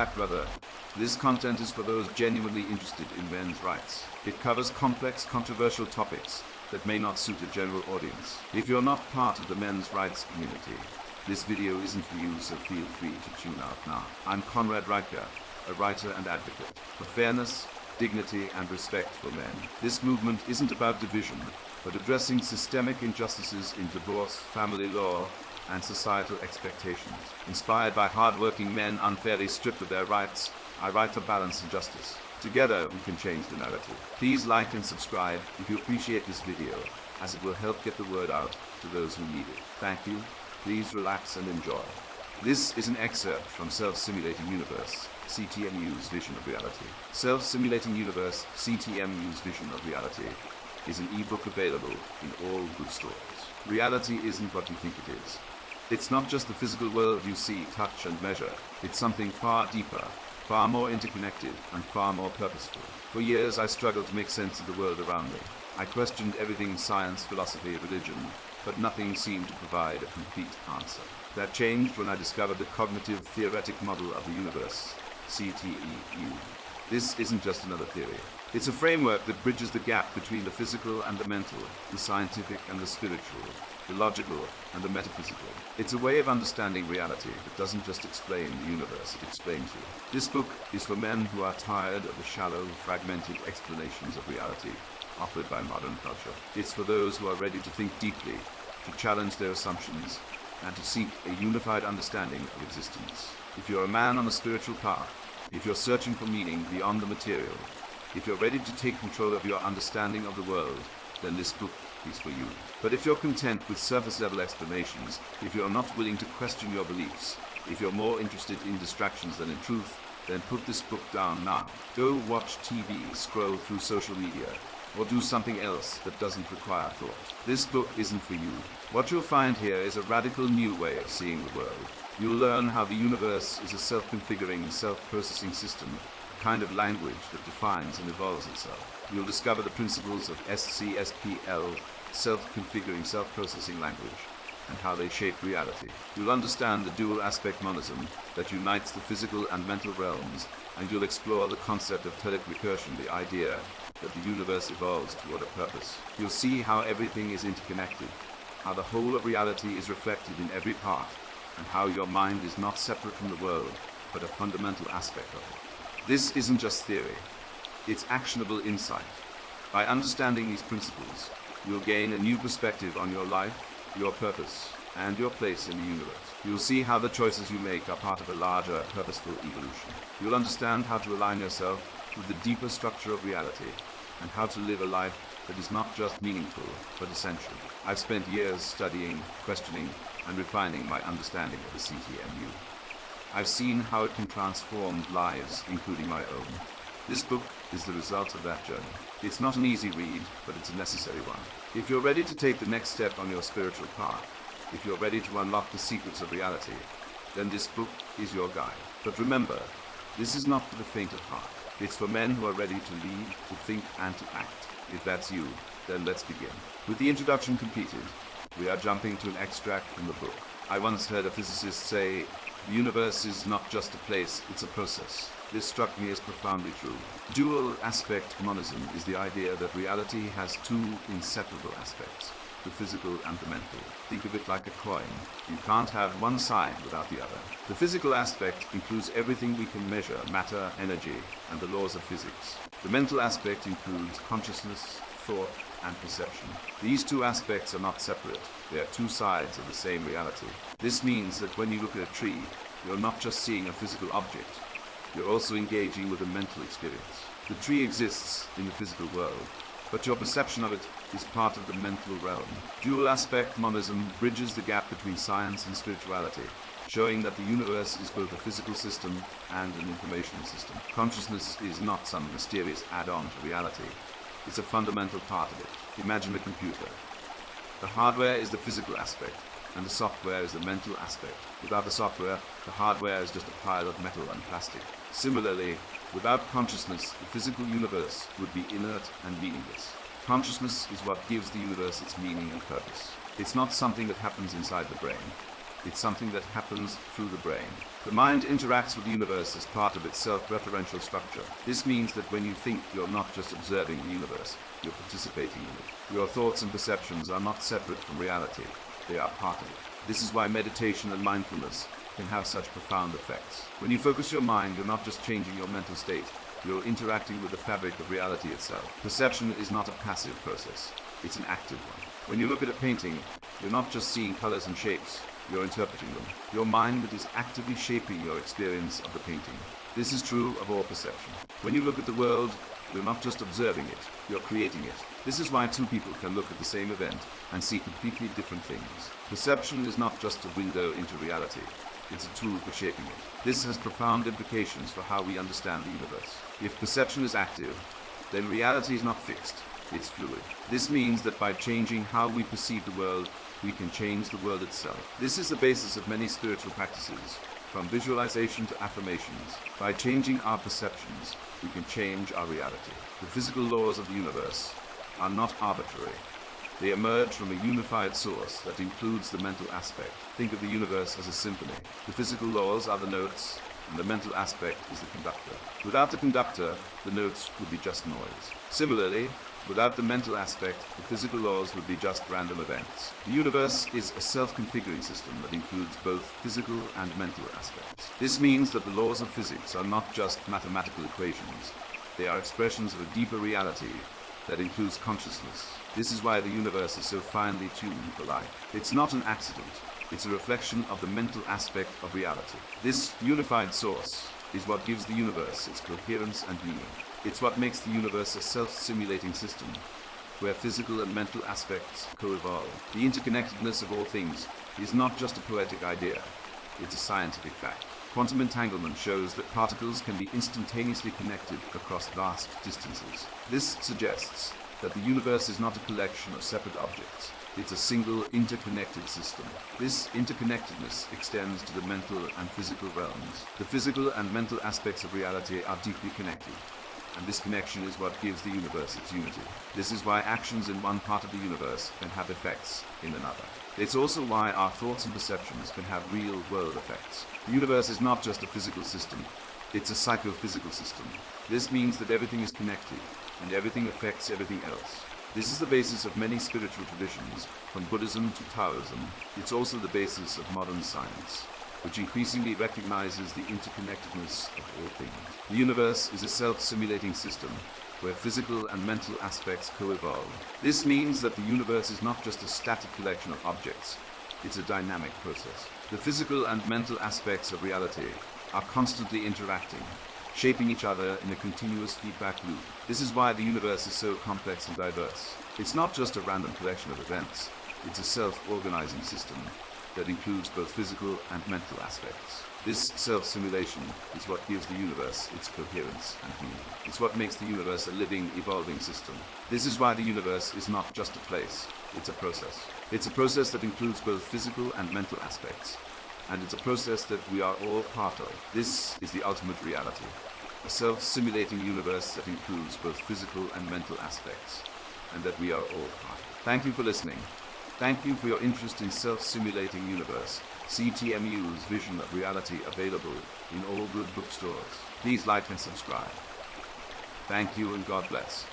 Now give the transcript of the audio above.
back, brother. This content is for those genuinely interested in men's rights. It covers complex, controversial topics that may not suit a general audience. If you're not part of the men's rights community, this video isn't for you, so feel free to tune out now. I'm Conrad Riker, a writer and advocate for fairness, dignity, and respect for men. This movement isn't about division, but addressing systemic injustices in divorce, family law, and societal expectations. Inspired by hard-working men unfairly stripped of their rights, I write for balance and justice. Together, we can change the narrative. Please like and subscribe if you appreciate this video, as it will help get the word out to those who need it. Thank you. Please relax and enjoy. This is an excerpt from Self-Simulating Universe, C.T.M.U's Vision of Reality. Self-Simulating Universe, C.T.M.U's Vision of Reality is an ebook available in all good stores. Reality isn't what you think it is. It's not just the physical world you see, touch, and measure. It's something far deeper, far more interconnected, and far more purposeful. For years, I struggled to make sense of the world around me. I questioned everything in science, philosophy, and religion, but nothing seemed to provide a complete answer. That changed when I discovered the Cognitive-Theoretic Model of the Universe, C.T.M.U. This isn't just another theory. It's a framework that bridges the gap between the physical and the mental, the scientific and the spiritual, the logical and the metaphysical. It's a way of understanding reality that doesn't just explain the universe, it explains you. This book is for men who are tired of the shallow, fragmented explanations of reality offered by modern culture. It's for those who are ready to think deeply, to challenge their assumptions, and to seek a unified understanding of existence. If you're a man on a spiritual path, if you're searching for meaning beyond the material, if you're ready to take control of your understanding of the world, then this book is for you. But if you're content with surface-level explanations, if you're not willing to question your beliefs, if you're more interested in distractions than in truth, then put this book down now. Go watch TV, scroll through social media, or do something else that doesn't require thought. This book isn't for you. What you'll find here is a radical new way of seeing the world. You'll learn how the universe is a self-configuring, self-processing system, a kind of language that defines and evolves itself. You'll discover the principles of S.C.S.P.L, self-configuring, self-processing language, and how they shape reality. You'll understand the dual aspect monism that unites the physical and mental realms, and you'll explore the concept of telic recursion, the idea that the universe evolves toward a purpose. You'll see how everything is interconnected, how the whole of reality is reflected in every part, and how your mind is not separate from the world, but a fundamental aspect of it. This isn't just theory, it's actionable insight. By understanding these principles, you'll gain a new perspective on your life, your purpose, and your place in the universe. You'll see how the choices you make are part of a larger, purposeful evolution. You'll understand how to align yourself with the deeper structure of reality, and how to live a life that is not just meaningful, but essential. I've spent years studying, questioning, and refining my understanding of the C.T.M.U. I've seen how it can transform lives, including my own. This book is the result of that journey. It's not an easy read, but it's a necessary one. If you're ready to take the next step on your spiritual path, if you're ready to unlock the secrets of reality, then this book is your guide. But remember, this is not for the faint of heart. It's for men who are ready to lead, to think, and to act. If that's you, then let's begin. With the introduction completed, we are jumping to an extract from the book. I once heard a physicist say, "The universe is not just a place, it's a process." This struck me as profoundly true. Dual aspect monism is the idea that reality has two inseparable aspects, the physical and the mental. Think of it like a coin. You can't have one side without the other. The physical aspect includes everything we can measure, matter, energy, and the laws of physics. The mental aspect includes consciousness, thought, and perception. These two aspects are not separate. They are two sides of the same reality. This means that when you look at a tree, you're not just seeing a physical object. You're also engaging with a mental experience. The tree exists in the physical world, but your perception of it is part of the mental realm. Dual aspect monism bridges the gap between science and spirituality, showing that the universe is both a physical system and an information system. Consciousness is not some mysterious add-on to reality. It's a fundamental part of it. Imagine a computer. The hardware is the physical aspect, and the software is the mental aspect. Without the software, the hardware is just a pile of metal and plastic. Similarly, without consciousness, the physical universe would be inert and meaningless. Consciousness is what gives the universe its meaning and purpose. It's not something that happens inside the brain. It's something that happens through the brain. The mind interacts with the universe as part of its self-referential structure. This means that when you think, you're not just observing the universe, you're participating in it. Your thoughts and perceptions are not separate from reality. They are part of it. This is why meditation and mindfulness can have such profound effects. When you focus your mind, you're not just changing your mental state, you're interacting with the fabric of reality itself. Perception is not a passive process, it's an active one. When you look at a painting, you're not just seeing colors and shapes, you're interpreting them. Your mind is actively shaping your experience of the painting. This is true of all perception. When you look at the world, you're not just observing it, you're creating it. This is why two people can look at the same event and see completely different things. Perception is not just a window into reality, it's a tool for shaping it. This has profound implications for how we understand the universe. If perception is active, then reality is not fixed, it's fluid. This means that by changing how we perceive the world, we can change the world itself. This is the basis of many spiritual practices, from visualization to affirmations. By changing our perceptions, we can change our reality. The physical laws of the universe are not arbitrary. They emerge from a unified source that includes the mental aspect. Think of the universe as a symphony. The physical laws are the notes, and the mental aspect is the conductor. Without the conductor, the notes would be just noise. Similarly, without the mental aspect, the physical laws would be just random events. The universe is a self-configuring system that includes both physical and mental aspects. This means that the laws of physics are not just mathematical equations. They are expressions of a deeper reality that includes consciousness. This is why the universe is so finely tuned for life. It's not an accident. It's a reflection of the mental aspect of reality. This unified source is what gives the universe its coherence and meaning. It's what makes the universe a self-simulating system, where physical and mental aspects co-evolve. The interconnectedness of all things is not just a poetic idea, it's a scientific fact. Quantum entanglement shows that particles can be instantaneously connected across vast distances. This suggests that the universe is not a collection of separate objects. It's a single, interconnected system. This interconnectedness extends to the mental and physical realms. The physical and mental aspects of reality are deeply connected, and this connection is what gives the universe its unity. This is why actions in one part of the universe can have effects in another. It's also why our thoughts and perceptions can have real-world effects. The universe is not just a physical system, it's a psychophysical system. This means that everything is connected, and everything affects everything else. This is the basis of many spiritual traditions, from Buddhism to Taoism. It's also the basis of modern science, which increasingly recognizes the interconnectedness of all things. The universe is a self-simulating system, where physical and mental aspects co-evolve. This means that the universe is not just a static collection of objects, it's a dynamic process. The physical and mental aspects of reality are constantly interacting, shaping each other in a continuous feedback loop. This is why the universe is so complex and diverse. It's not just a random collection of events, it's a self-organizing system that includes both physical and mental aspects. This self-simulation is what gives the universe its coherence and meaning. It's what makes the universe a living, evolving system. This is why the universe is not just a place, it's a process. It's a process that includes both physical and mental aspects, and it's a process that we are all part of. This is the ultimate reality, a self-simulating universe that includes both physical and mental aspects, and that we are all part of. Thank you for listening. Thank you for your interest in self-simulating universe. C.T.M.U's vision of reality available in all good bookstores. Please like and subscribe. Thank you and God bless.